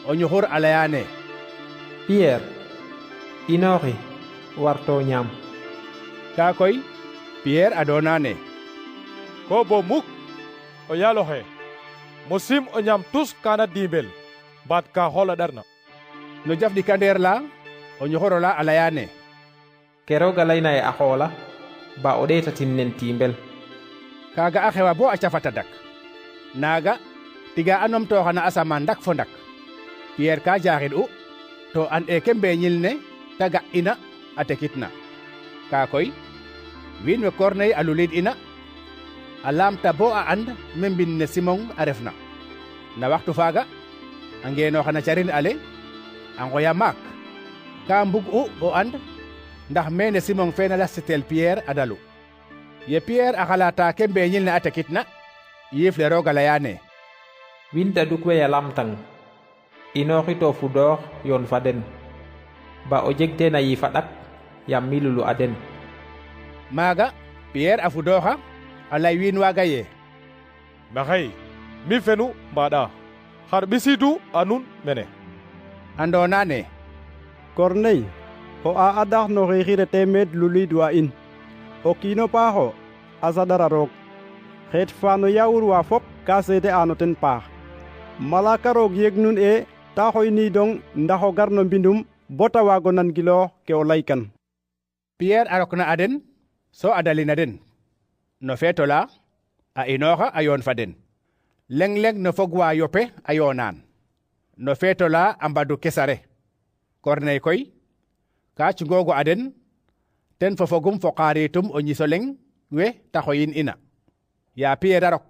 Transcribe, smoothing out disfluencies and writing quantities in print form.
o ñuxur a layane: Pierre, inoxi warto ñaam. ka koy Pierre a donane: ko bo muk o yaloxe mosim o ñam tus kana dimbel bat ka xola darna. no jafɗi kandeer la o ñuxurola a layane: Keroga layna ye a xoola ba o ɗeetatin nen tiimbel. kaga a xewa bo a cafata dak. naga tiga a numtooxana asamaan ndak fo ndak. Pierre ka jaxid u to an ke mbeñil ne ta ga ina a tekitna. ka koy wiin we Corneille a lulid ina a laamta bo a and me mbin ne Simon a refna. na waxtu faaga a ngeenooxana carin ale a ngoya maak ka mbug u o and ndax mene Simon fe na lastitel Pierre a dalu. ye Pierre a xalata ke mbeñil ne a tekitna, yiif le roog a layane: Wiin daduk we ya lamtang inoxi to fudoox yoon fa den ba o jeg teen a yiif a ɗak yam mi lulu a den. maaga Pierre a fudooxa a lay wiin waaga ye: maxey mi fenu mbaɗa xar ɓisidu a nun mene. andona ne: Corneille, o a adax no xiixire teemeed lulidwa in. o kiino paaxo a saɗara roog. xeet fa no yawur wa fop ka seede ano ten paax. malaka roog yeg nun e ta xoyniidong ndax o gar no mbindum bo ta waago nangiloox ke o laykan. Pierre a rokna a den so a dalina den. no feetola a inooxa a yoon fa den. leng no fog wa Yope a yoonaan. no feetola a mbadu Kesare. Corneille koy ka cungoogu a den ten fo fogum fo qaaritum o ñiso leng we ta xoyin ina. ya Pierre a rok